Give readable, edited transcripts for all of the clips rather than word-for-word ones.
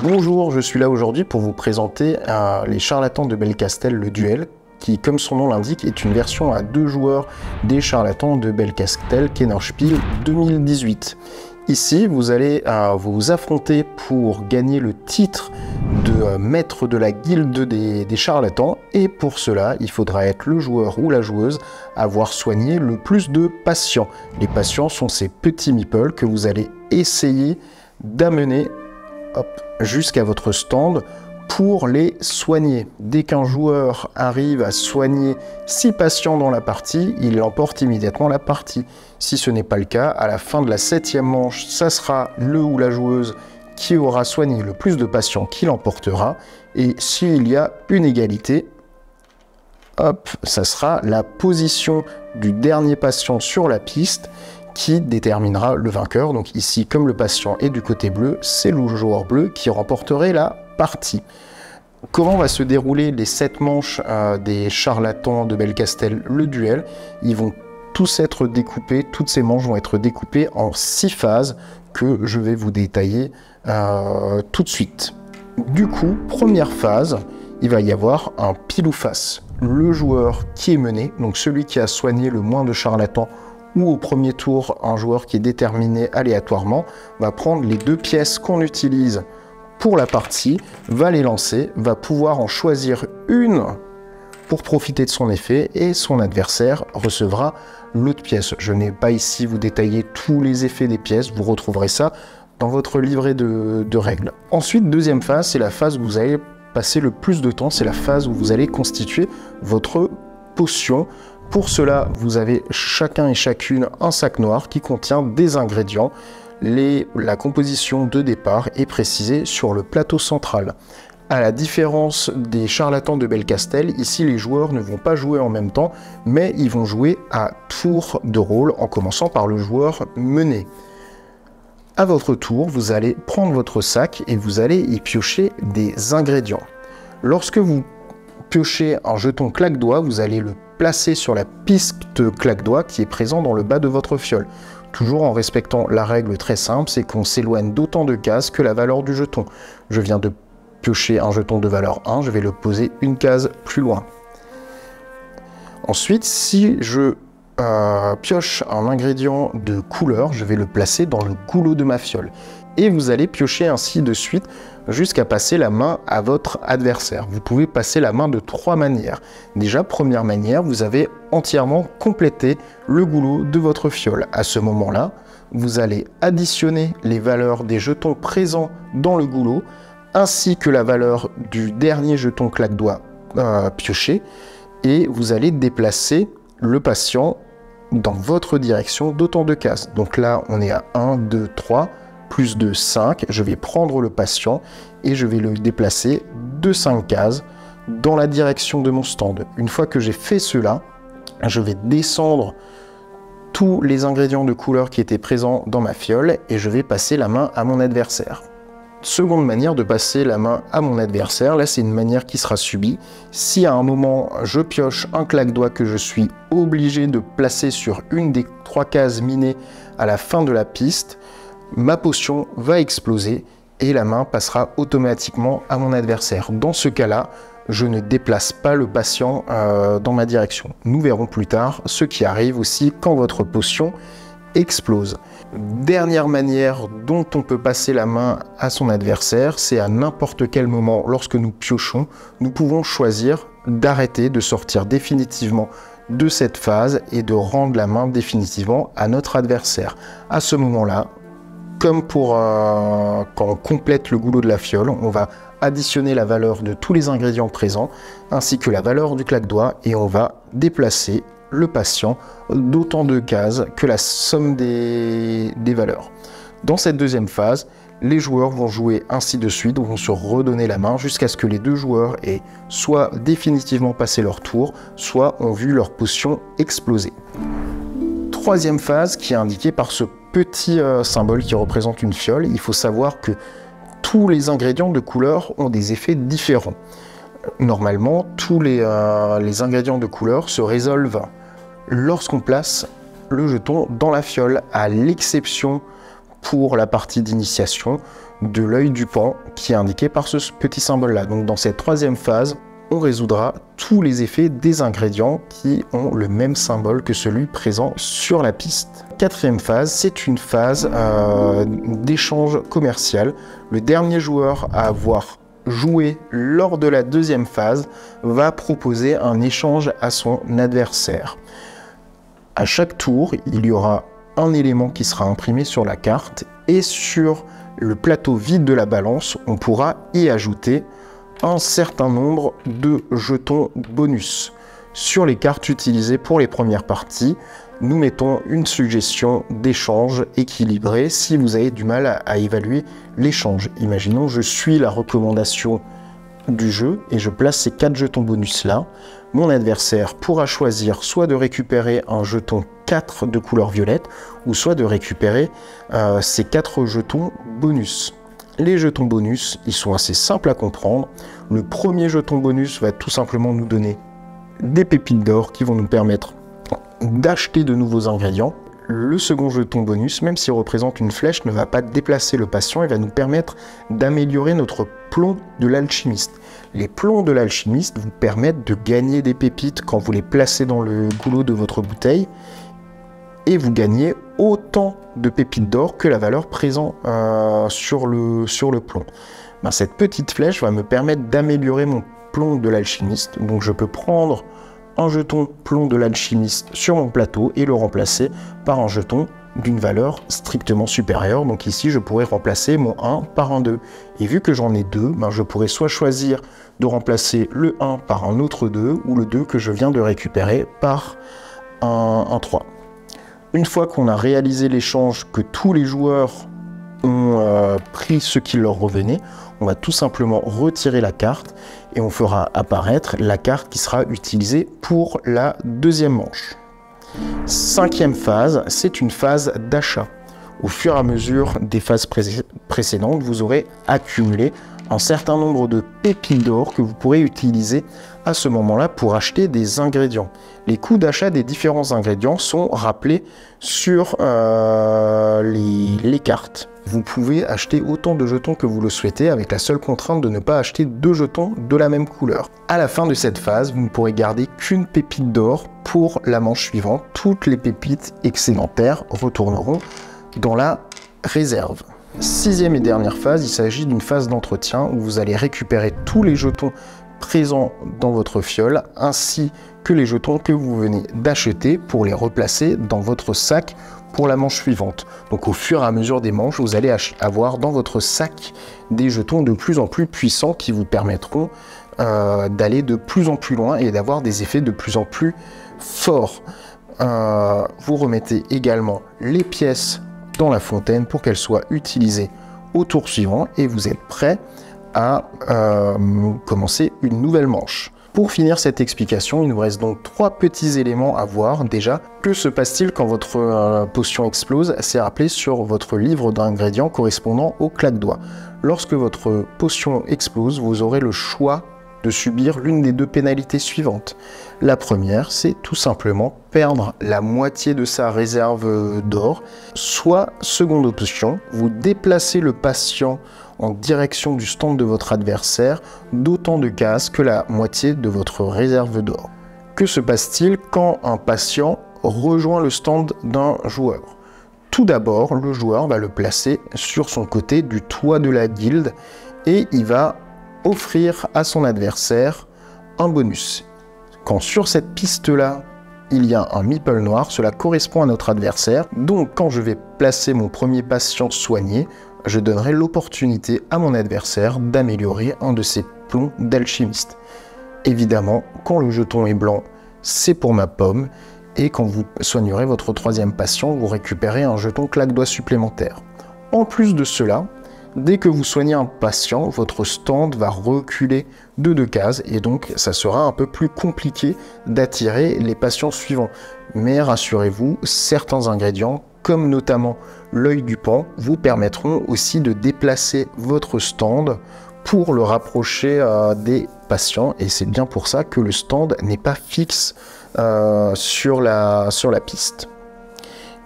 Bonjour, je suis là aujourd'hui pour vous présenter les charlatans de Belcastel, le duel, qui, comme son nom l'indique, est une version à 2 joueurs des charlatans de Belcastel Kennerspiel 2018. Ici, vous allez vous affronter pour gagner le titre de maître de la guilde des charlatans, et pour cela, il faudra être le joueur ou la joueuse à avoir soigné le plus de patients. Les patients sont ces petits meeples que vous allez essayer d'amener jusqu'à votre stand pour les soigner. Dès qu'un joueur arrive à soigner 6 patients dans la partie, il emporte immédiatement la partie. Si ce n'est pas le cas, à la fin de la 7e manche, ça sera le ou la joueuse qui aura soigné le plus de patients qui l'emportera. Et s'il y a une égalité, ça sera la position du dernier patient sur la piste qui déterminera le vainqueur. Donc ici, comme le patient est du côté bleu, c'est le joueur bleu qui remporterait la partie. Comment va se dérouler les 7 manches des charlatans de Belcastel, le duel? Ils vont tous être découpés, toutes ces manches vont être découpées en 6 phases que je vais vous détailler tout de suite. Du coup, première phase, il va y avoir un pile ou face. Le joueur qui est mené, donc celui qui a soigné le moins de charlatans, ou au premier tour, un joueur qui est déterminé aléatoirement, va prendre les 2 pièces qu'on utilise pour la partie, va les lancer, va pouvoir en choisir une pour profiter de son effet, et son adversaire recevra l'autre pièce. Je n'ai pas ici vous détailler tous les effets des pièces, vous retrouverez ça dans votre livret de règles. Ensuite, deuxième phase, c'est la phase où vous allez passer le plus de temps, c'est la phase où vous allez constituer votre potion. Pour cela, vous avez chacun et chacune un sac noir qui contient des ingrédients. La composition de départ est précisée sur le plateau central. À la différence des charlatans de Belcastel, ici les joueurs ne vont pas jouer en même temps, mais ils vont jouer à tour de rôle en commençant par le joueur mené. À votre tour, vous allez prendre votre sac et vous allez y piocher des ingrédients. Lorsque vous piochez un jeton claque-doigt, vous allez le placer sur la piste claque-doigt qui est présent dans le bas de votre fiole. Toujours en respectant la règle très simple, c'est qu'on s'éloigne d'autant de cases que la valeur du jeton. Je viens de piocher un jeton de valeur 1, je vais le poser une case plus loin. Ensuite, si je pioche un ingrédient de couleur, je vais le placer dans le goulot de ma fiole. Et vous allez piocher ainsi de suite jusqu'à passer la main à votre adversaire. Vous pouvez passer la main de 3 manières. Déjà, première manière, vous avez entièrement complété le goulot de votre fiole. À ce moment-là, vous allez additionner les valeurs des jetons présents dans le goulot, ainsi que la valeur du dernier jeton claque-doigt pioché, et vous allez déplacer le patient dans votre direction d'autant de cases. Donc là, on est à 1, 2, 3, plus de 5. Je vais prendre le patient et je vais le déplacer de 5 cases dans la direction de mon stand. Une fois que j'ai fait cela, je vais descendre tous les ingrédients de couleur qui étaient présents dans ma fiole et je vais passer la main à mon adversaire. Seconde manière de passer la main à mon adversaire, là c'est une manière qui sera subie. Si à un moment je pioche un claque-doigt que je suis obligé de placer sur une des 3 cases minées à la fin de la piste, ma potion va exploser et la main passera automatiquement à mon adversaire. Dans ce cas-là, je ne déplace pas le patient dans ma direction. Nous verrons plus tard ce qui arrive aussi quand votre potion explose. Dernière manière dont on peut passer la main à son adversaire, c'est à n'importe quel moment lorsque nous piochons, nous pouvons choisir d'arrêter, de sortir définitivement de cette phase et de rendre la main définitivement à notre adversaire. À ce moment-là, comme pour quand on complète le goulot de la fiole, on va additionner la valeur de tous les ingrédients présents ainsi que la valeur du claque-doigt et on va déplacer le patient d'autant de cases que la somme des valeurs. Dans cette deuxième phase, les joueurs vont jouer ainsi de suite, vont se redonner la main jusqu'à ce que les 2 joueurs aient soit définitivement passé leur tour, soit ont vu leur potion exploser. Troisième phase qui est indiquée par ce petit symbole qui représente une fiole. Il faut savoir que tous les ingrédients de couleur ont des effets différents. Normalement, tous les ingrédients de couleur se résolvent lorsqu'on place le jeton dans la fiole, à l'exception pour la partie d'initiation de l'œil du pan qui est indiqué par ce petit symbole-là. Donc dans cette troisième phase, on résoudra tous les effets des ingrédients qui ont le même symbole que celui présent sur la piste. Quatrième phase, c'est une phase d'échange commercial. Le dernier joueur à avoir joué lors de la deuxième phase va proposer un échange à son adversaire. À chaque tour, il y aura un élément qui sera imprimé sur la carte et sur le plateau vide de la balance, on pourra y ajouter un certain nombre de jetons bonus. Sur les cartes utilisées pour les premières parties, nous mettons une suggestion d'échange équilibré si vous avez du mal à évaluer l'échange. Imaginons, je suis la recommandation du jeu et je place ces 4 jetons bonus là. Mon adversaire pourra choisir soit de récupérer un jeton 4 de couleur violette ou soit de récupérer ces 4 jetons bonus. Les jetons bonus, ils sont assez simples à comprendre. Le premier jeton bonus va tout simplement nous donner des pépites d'or qui vont nous permettre d'acheter de nouveaux ingrédients. Le second jeton bonus, même s'il représente une flèche, ne va pas déplacer le patient et va nous permettre d'améliorer notre plomb de l'alchimiste. Les plombs de l'alchimiste vous permettent de gagner des pépites quand vous les placez dans le goulot de votre bouteille et vous gagnez autant de pépites d'or que la valeur présente sur le plomb. Cette petite flèche va me permettre d'améliorer mon plomb de l'alchimiste. Donc je peux prendre un jeton plomb de l'alchimiste sur mon plateau et le remplacer par un jeton d'une valeur strictement supérieure. Donc ici, je pourrais remplacer mon 1 par un 2. Et vu que j'en ai 2, je pourrais soit choisir de remplacer le 1 par un autre 2 ou le 2 que je viens de récupérer par un 3. Une fois qu'on a réalisé l'échange, que tous les joueurs ont pris ce qui leur revenait, on va tout simplement retirer la carte et on fera apparaître la carte qui sera utilisée pour la deuxième manche. Cinquième phase, c'est une phase d'achat. Au fur et à mesure des phases précédentes, vous aurez accumulé un certain nombre de pépites d'or que vous pourrez utiliser à ce moment-là pour acheter des ingrédients. Les coûts d'achat des différents ingrédients sont rappelés sur les cartes. Vous pouvez acheter autant de jetons que vous le souhaitez avec la seule contrainte de ne pas acheter 2 jetons de la même couleur. À la fin de cette phase, vous ne pourrez garder qu'une pépite d'or pour la manche suivante. Toutes les pépites excédentaires retourneront dans la réserve. Sixième et dernière phase, il s'agit d'une phase d'entretien où vous allez récupérer tous les jetons présents dans votre fiole ainsi que les jetons que vous venez d'acheter pour les replacer dans votre sac pour la manche suivante. Donc au fur et à mesure des manches, vous allez avoir dans votre sac des jetons de plus en plus puissants qui vous permettront d'aller de plus en plus loin et d'avoir des effets de plus en plus forts. Vous remettez également les pièces dans la fontaine pour qu'elles soient utilisées au tour suivant et vous êtes prêt à commencer une nouvelle manche. Pour finir cette explication, il nous reste donc 3 petits éléments à voir. Déjà, que se passe-t-il quand votre potion explose? C'est rappelé sur votre livre d'ingrédients correspondant au claque-doigt. Lorsque votre potion explose, vous aurez le choix de subir l'une des 2 pénalités suivantes. La première, c'est tout simplement perdre la moitié de sa réserve d'or. Soit, seconde option, vous déplacez le patient en direction du stand de votre adversaire d'autant de cases que la moitié de votre réserve d'or. Que se passe-t-il quand un patient rejoint le stand d'un joueur? Tout d'abord, le joueur va le placer sur son côté du toit de la guilde et il va offrir à son adversaire un bonus. Quand sur cette piste-là, il y a un meeple noir, cela correspond à notre adversaire. Donc quand je vais placer mon premier patient soigné, je donnerai l'opportunité à mon adversaire d'améliorer un de ses plombs d'alchimiste. Évidemment, quand le jeton est blanc, c'est pour ma pomme, et quand vous soignerez votre 3e patient, vous récupérez un jeton claque-doigt supplémentaire. En plus de cela, dès que vous soignez un patient, votre stand va reculer de 2 cases, et donc ça sera un peu plus compliqué d'attirer les patients suivants. Mais rassurez-vous, certains ingrédients, comme notamment l'œil du pan, vous permettront aussi de déplacer votre stand pour le rapprocher des patients. Et c'est bien pour ça que le stand n'est pas fixe sur la piste.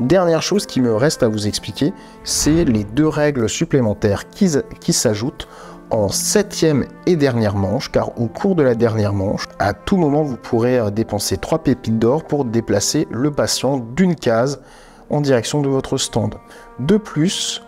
Dernière chose qui me reste à vous expliquer, c'est les 2 règles supplémentaires qui s'ajoutent en 7e et dernière manche, car au cours de la dernière manche, à tout moment vous pourrez dépenser 3 pépites d'or pour déplacer le patient d'une case en direction de votre stand. De plus,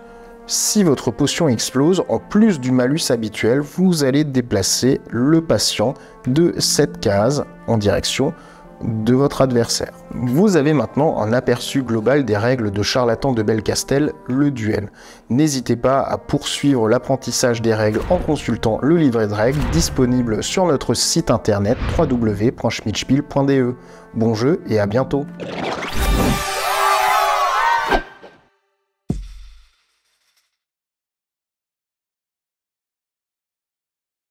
si votre potion explose, en plus du malus habituel, vous allez déplacer le patient de cette case en direction de votre adversaire. Vous avez maintenant un aperçu global des règles de Charlatan de Belcastel, le duel. N'hésitez pas à poursuivre l'apprentissage des règles en consultant le livret de règles disponible sur notre site internet www.schmidtspiel.de. Bon jeu et à bientôt.